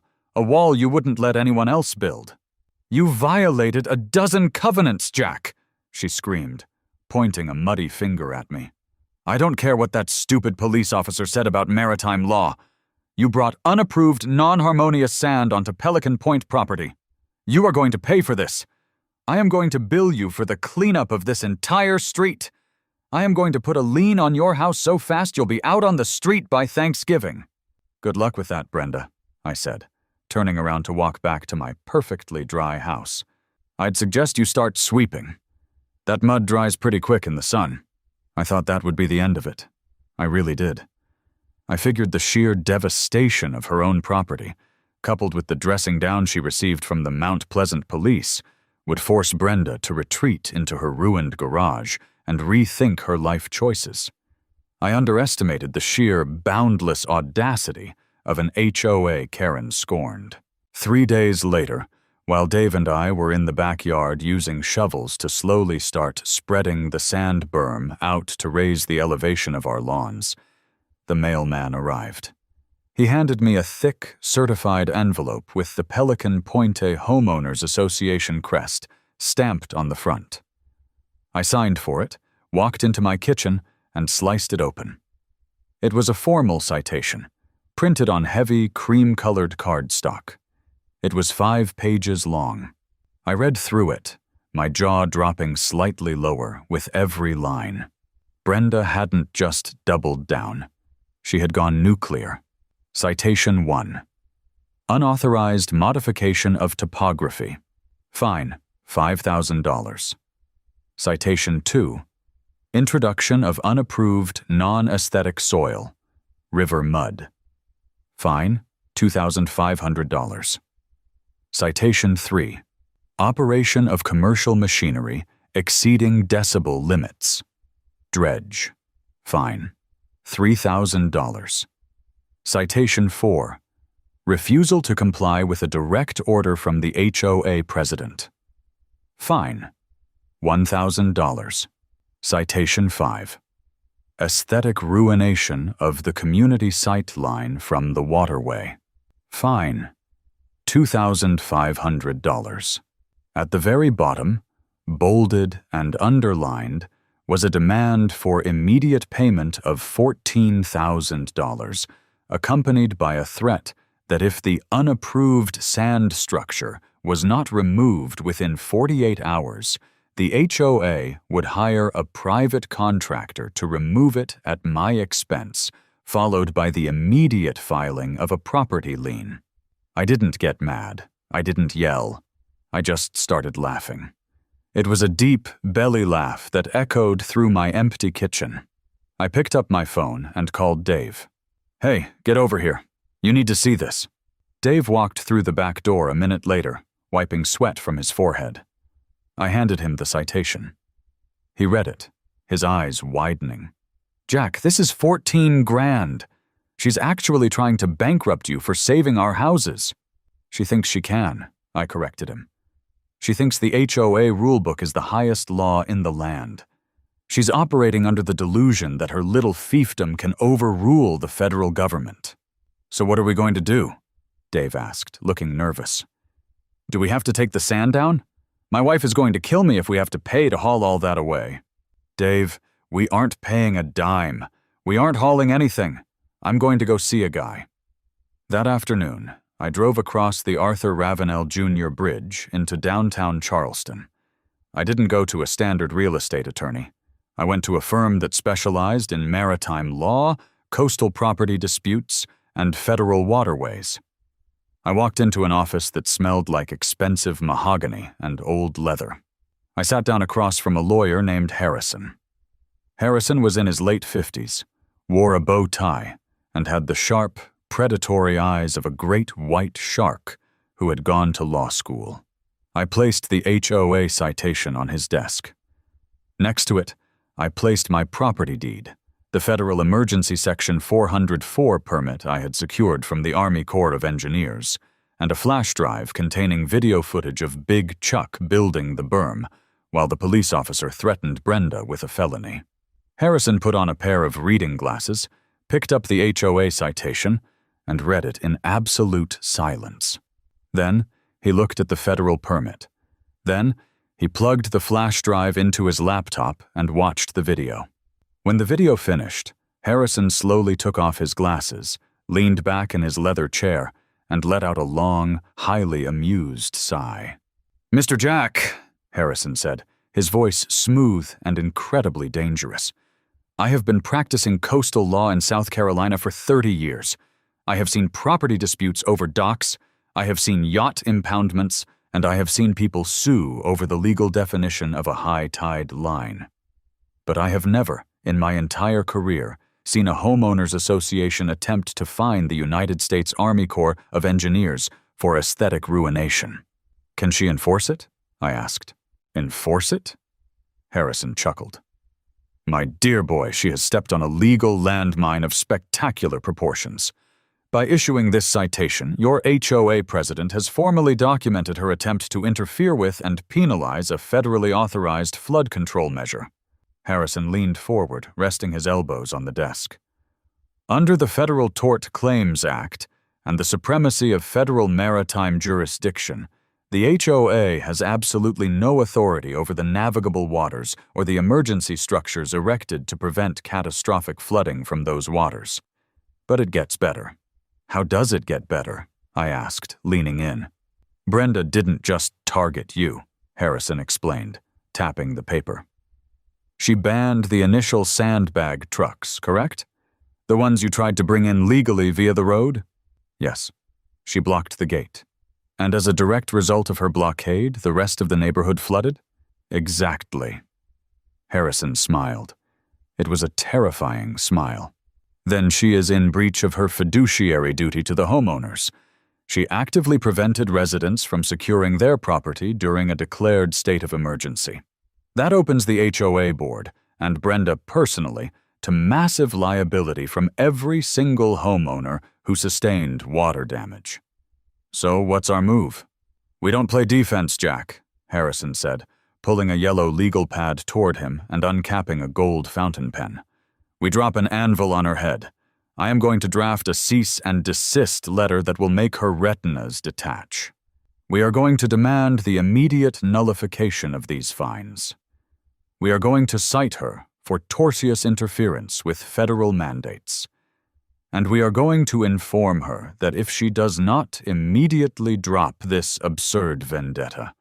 you wouldn't let anyone else build." "You violated a dozen covenants, Jack," she screamed, pointing a muddy finger at me. "I don't care what that stupid police officer said about maritime law. You brought unapproved, non-harmonious sand onto Pelican Pointe property. You are going to pay for this. I am going to bill you for the cleanup of this entire street. I am going to put a lien on your house so fast you'll be out on the street by Thanksgiving." "Good luck with that, Brenda," I said, turning around to walk back to my perfectly dry house. "I'd suggest you start sweeping. That mud dries pretty quick in the sun." I thought that would be the end of it. I really did. I figured the sheer devastation of her own property, coupled with the dressing down she received from the Mount Pleasant police, would force Brenda to retreat into her ruined garage and rethink her life choices. I underestimated the sheer, boundless audacity of an HOA Karen scorned. 3 days later, while Dave and I were in the backyard using shovels to slowly start spreading the sand berm out to raise the elevation of our lawns, the mailman arrived. He handed me a thick, certified envelope with the Pelican Pointe Homeowners Association crest stamped on the front. I signed for it, walked into my kitchen, and sliced it open. It was a formal citation, printed on heavy, cream-colored cardstock. It was 5 pages long. I read through it, my jaw dropping slightly lower with every line. Brenda hadn't just doubled down. She had gone nuclear. Citation 1. Unauthorized modification of topography. Fine, $5,000. Citation 2. Introduction of unapproved, non-aesthetic soil. River mud. Fine, $2,500. Citation 3. Operation of commercial machinery exceeding decibel limits. Dredge. Fine, $3,000. Citation 4. Refusal to comply with a direct order from the HOA president. Fine, $1,000. Citation 5. Aesthetic ruination of the community sight line from the waterway. Fine, $2,500. At the very bottom, bolded and underlined, was a demand for immediate payment of $14,000, accompanied by a threat that if the unapproved sand structure was not removed within 48 hours, the HOA would hire a private contractor to remove it at my expense, followed by the immediate filing of a property lien. I didn't get mad. I didn't yell. I just started laughing. It was a deep belly laugh that echoed through my empty kitchen. I picked up my phone and called Dave. "Hey, get over here. You need to see this." Dave walked through the back door a minute later, wiping sweat from his forehead. I handed him the citation. He read it, his eyes widening. "Jack, this is 14 grand. She's actually trying to bankrupt you for saving our houses." "She thinks she can," I corrected him. "She thinks the HOA rulebook is the highest law in the land. She's operating under the delusion that her little fiefdom can overrule the federal government." "So what are we going to do?" Dave asked, looking nervous. "Do we have to take the sand down? My wife is going to kill me if we have to pay to haul all that away." "Dave, we aren't paying a dime. We aren't hauling anything. I'm going to go see a guy." That afternoon, I drove across the Arthur Ravenel Jr. Bridge into downtown Charleston. I didn't go to a standard real estate attorney. I went to a firm that specialized in maritime law, coastal property disputes, and federal waterways. I walked into an office that smelled like expensive mahogany and old leather. I sat down across from a lawyer named Harrison. Harrison was in his late 50s, wore a bow tie, and had the sharp, predatory eyes of a great white shark who had gone to law school. I placed the HOA citation on his desk. Next to it, I placed my property deed, the Federal Emergency Section 404 permit I had secured from the Army Corps of Engineers, and a flash drive containing video footage of Big Chuck building the berm, while the police officer threatened Brenda with a felony. Harrison put on a pair of reading glasses, picked up the HOA citation, and read it in absolute silence. Then, he looked at the federal permit. Then, he plugged the flash drive into his laptop and watched the video. When the video finished, Harrison slowly took off his glasses, leaned back in his leather chair, and let out a long, highly amused sigh. "Mr. Jack," Harrison said, his voice smooth and incredibly dangerous, "I have been practicing coastal law in South Carolina for 30 years. I have seen property disputes over docks, I have seen yacht impoundments, and I have seen people sue over the legal definition of a high tide line. But I have never, in my entire career, seen a homeowners association attempt to fine the United States Army Corps of Engineers for aesthetic ruination. Can she enforce it? I asked. Enforce it? Harrison chuckled. My dear boy, she has stepped on a legal landmine of spectacular proportions. By issuing this citation, your HOA president has formally documented her attempt to interfere with and penalize a federally authorized flood control measure. Harrison leaned forward, resting his elbows on the desk. Under the Federal Tort Claims Act and the supremacy of federal maritime jurisdiction, the HOA has absolutely no authority over the navigable waters or the emergency structures erected to prevent catastrophic flooding from those waters. But it gets better. How does it get better? I asked, leaning in. Brenda didn't just target you, Harrison explained, tapping the paper. She banned the initial Sandbag trucks, correct? The ones you tried to bring in legally via the road? Yes. She blocked the gate. And as a direct result of her blockade, the rest of the neighborhood flooded? Exactly. Harrison smiled. It was a terrifying smile. Then she is in breach of her fiduciary duty to the homeowners. She actively prevented residents from securing their property during a declared state of emergency. That opens the HOA board, and Brenda personally, to massive liability from every single homeowner who sustained water damage. So what's our move? We don't play defense, Jack, Harrison said, pulling a yellow legal pad toward him and uncapping a gold fountain pen. We drop an anvil on her head. I am going to draft a cease and desist letter that will make her retinas detach. We are going to demand the immediate nullification of these fines. We are going to cite her for tortious interference with federal mandates. And we are going to inform her that if she does not immediately drop this absurd vendetta,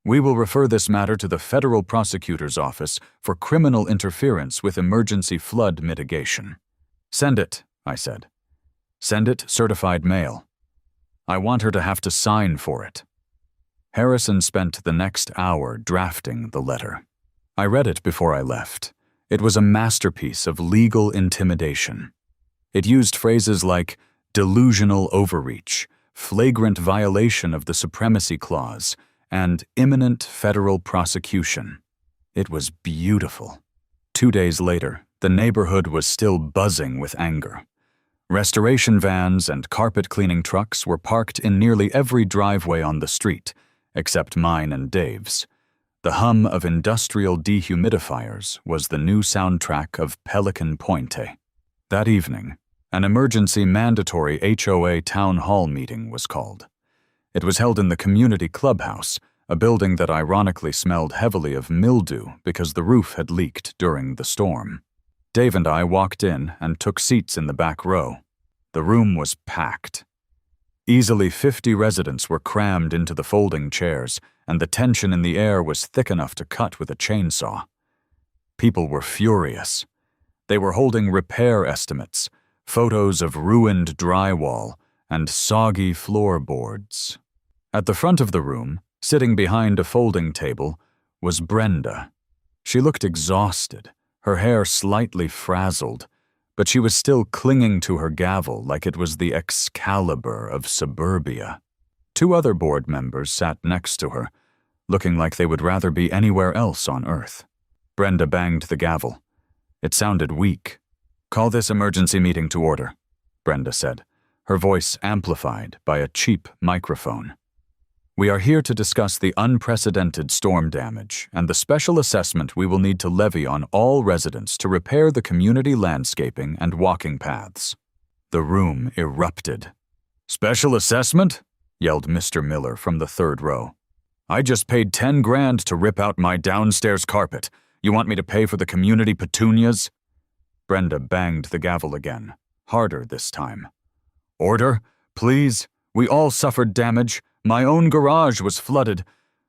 we will refer this matter to the federal prosecutor's office for criminal interference with emergency flood mitigation. Send it, I said. Send it certified mail. I want her to have to sign for it. Harrison spent the next hour drafting the letter. I read it before I left. It was a masterpiece of legal intimidation. It used phrases like delusional overreach, flagrant violation of the supremacy clause, and imminent federal prosecution. It was beautiful. 2 days later, the neighborhood was still buzzing with anger. Restoration vans and carpet-cleaning trucks were parked in nearly every driveway on the street, except mine and Dave's. The hum of industrial dehumidifiers was the new soundtrack of Pelican Pointe. That evening, an emergency mandatory HOA town hall meeting was called. It was held in the community clubhouse, a building that ironically smelled heavily of mildew because the roof had leaked during the storm. Dave and I walked in and took seats in the back row. The room was packed. Easily 50 residents were crammed into the folding chairs, and the tension in the air was thick enough to cut with a chainsaw. People were furious. They were holding repair estimates, photos of ruined drywall, and soggy floorboards. At the front of the room, sitting behind a folding table, was Brenda. She looked exhausted, her hair slightly frazzled, but she was still clinging to her gavel like it was the Excalibur of suburbia. 2 other board members sat next to her, looking like they would rather be anywhere else on Earth. Brenda banged the gavel. It sounded weak. "Call this emergency meeting to order," Brenda said, her voice amplified by a cheap microphone. "We are here to discuss the unprecedented storm damage and the special assessment we will need to levy on all residents to repair the community landscaping and walking paths." The room erupted. "Special assessment?" yelled Mr. Miller from the 3rd row. "I just paid 10 grand to rip out my downstairs carpet. You want me to pay for the community petunias?" Brenda banged the gavel again, harder this time. "Order, please. We all suffered damage. My own garage was flooded.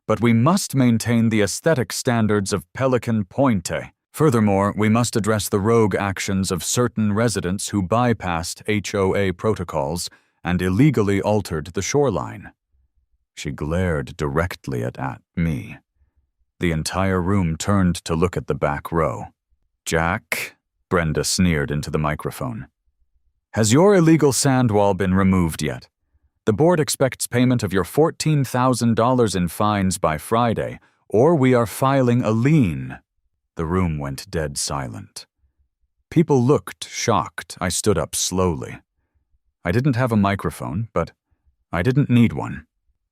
But we must maintain the aesthetic standards of Pelican Pointe. Furthermore, we must address the rogue actions of certain residents who bypassed HOA protocols and illegally altered the shoreline." She glared directly at me. The entire room turned to look at the back row. "Jack," Brenda sneered into the microphone. Has your illegal sand wall been removed yet? The board expects payment of your $14,000 in fines by Friday, or we are filing a lien. The room went dead silent. People looked shocked. I stood up slowly. I didn't have a microphone, but I didn't need one.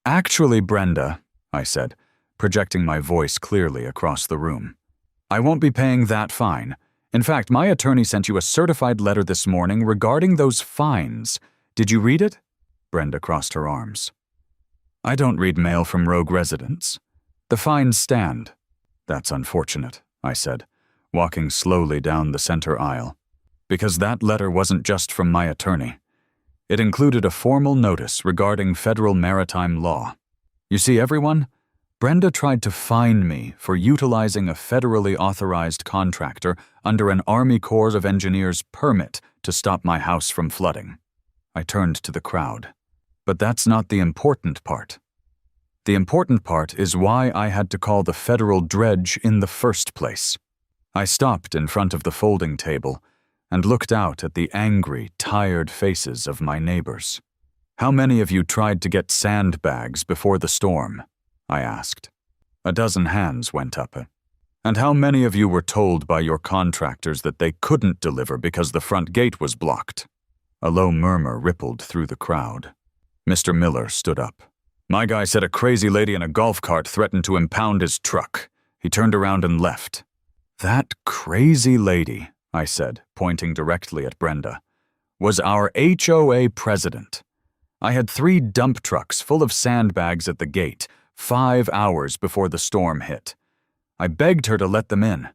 Actually, Brenda, I said, projecting my voice clearly across the room, I won't be paying that fine. In fact, my attorney sent you a certified letter this morning regarding those fines. Did you read it? Brenda crossed her arms. I don't read mail from rogue residents. The fines stand. That's unfortunate, I said, walking slowly down the center aisle, because that letter wasn't just from my attorney. It included a formal notice regarding federal maritime law. You see, everyone, Brenda tried to fine me for utilizing a federally authorized contractor under an Army Corps of Engineers permit to stop my house from flooding. I turned to the crowd. But that's not the important part. The important part is why I had to call the federal dredge in the first place. I stopped in front of the folding table and looked out at the angry, tired faces of my neighbors. How many of you tried to get sandbags before the storm? I asked. A dozen hands went up. And how many of you were told by your contractors that they couldn't deliver because the front gate was blocked? A low murmur rippled through the crowd. Mr. Miller stood up. My guy said a crazy lady in a golf cart threatened to impound his truck. He turned around and left. That crazy lady, I said, pointing directly at Brenda, was our HOA president. I had 3 dump trucks full of sandbags at the gate, 5 hours before the storm hit. I begged her to let them in.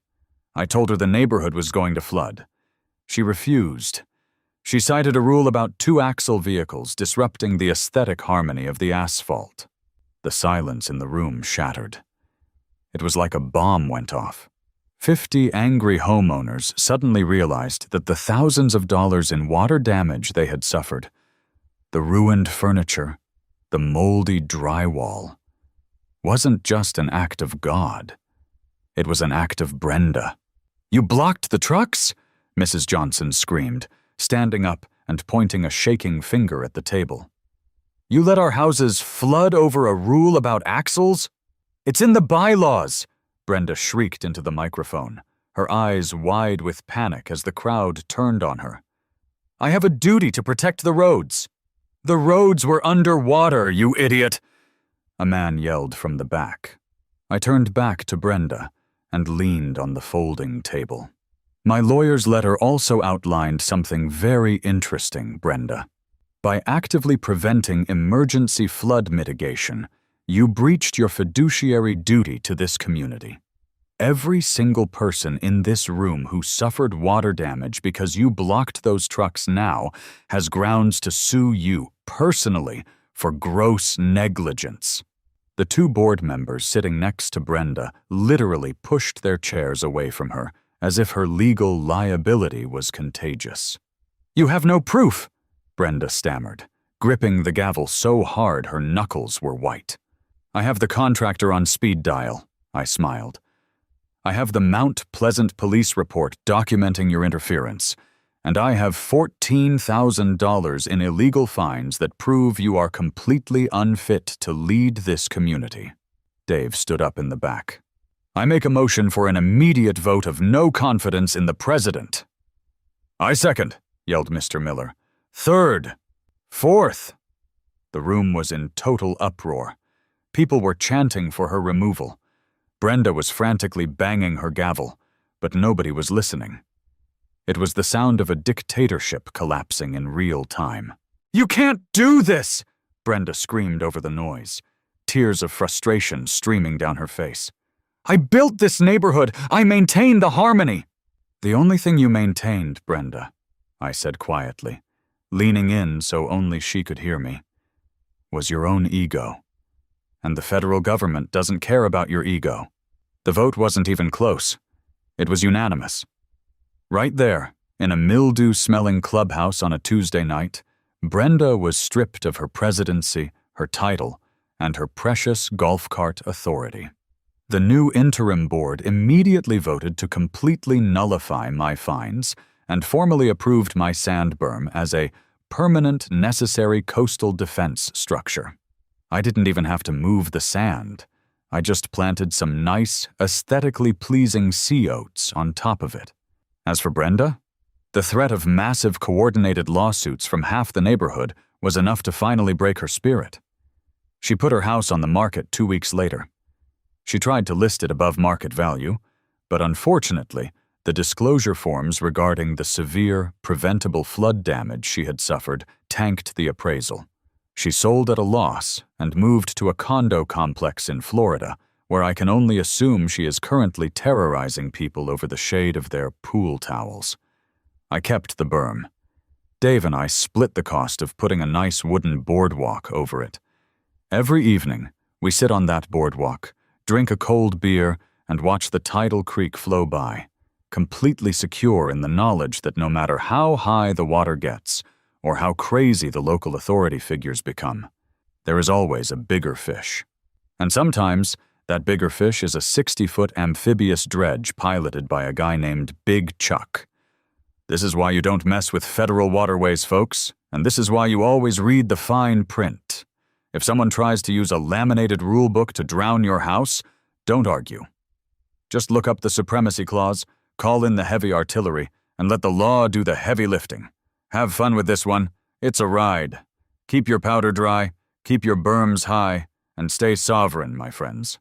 I told her the neighborhood was going to flood. She refused. She cited a rule about 2-axle vehicles disrupting the aesthetic harmony of the asphalt. The silence in the room shattered. It was like a bomb went off. 50 angry homeowners suddenly realized that the thousands of dollars in water damage they had suffered, the ruined furniture, the moldy drywall, wasn't just an act of God. It was an act of Brenda. You blocked the trucks? Mrs. Johnson screamed, standing up and pointing a shaking finger at the table. You let our houses flood over a rule about axles? It's in the bylaws, Brenda shrieked into the microphone, her eyes wide with panic as the crowd turned on her. I have a duty to protect the roads. The roads were underwater, you idiot, a man yelled from the back. I turned back to Brenda and leaned on the folding table. My lawyer's letter also outlined something very interesting, Brenda. By actively preventing emergency flood mitigation, you breached your fiduciary duty to this community. Every single person in this room who suffered water damage because you blocked those trucks now has grounds to sue you personally for gross negligence. The 2 board members sitting next to Brenda literally pushed their chairs away from her, as if her legal liability was contagious. You have no proof, Brenda stammered, gripping the gavel so hard her knuckles were white. I have the contractor on speed dial, I smiled. I have the Mount Pleasant police report documenting your interference, and I have $14,000 in illegal fines that prove you are completely unfit to lead this community. Dave stood up in the back. I make a motion for an immediate vote of no confidence in the president. I second, yelled Mr. Miller. Third. Fourth. The room was in total uproar. People were chanting for her removal. Brenda was frantically banging her gavel, but nobody was listening. It was the sound of a dictatorship collapsing in real time. You can't do this! Brenda screamed over the noise, tears of frustration streaming down her face. I built this neighborhood. I maintained the harmony. The only thing you maintained, Brenda, I said quietly, leaning in so only she could hear me, was your own ego. And the federal government doesn't care about your ego. The vote wasn't even close. It was unanimous. Right there, in a mildew-smelling clubhouse on a Tuesday night, Brenda was stripped of her presidency, her title, and her precious golf cart authority. The new interim board immediately voted to completely nullify my fines and formally approved my sand berm as a permanent necessary coastal defense structure. I didn't even have to move the sand. I just planted some nice, aesthetically pleasing sea oats on top of it. As for Brenda, the threat of massive coordinated lawsuits from half the neighborhood was enough to finally break her spirit. She put her house on the market 2 weeks later. She tried to list it above market value, but unfortunately, the disclosure forms regarding the severe, preventable flood damage she had suffered tanked the appraisal. She sold at a loss and moved to a condo complex in Florida, where I can only assume she is currently terrorizing people over the shade of their pool towels. I kept the berm. Dave and I split the cost of putting a nice wooden boardwalk over it. Every evening, we sit on that boardwalk, drink a cold beer, and watch the tidal creek flow by, completely secure in the knowledge that no matter how high the water gets, or how crazy the local authority figures become, there is always a bigger fish. And sometimes, that bigger fish is a 60-foot amphibious dredge piloted by a guy named Big Chuck. This is why you don't mess with federal waterways, folks, and this is why you always read the fine print. If someone tries to use a laminated rulebook to drown your house, don't argue. Just look up the supremacy clause, call in the heavy artillery, and let the law do the heavy lifting. Have fun with this one. It's a ride. Keep your powder dry, keep your berms high, and stay sovereign, my friends.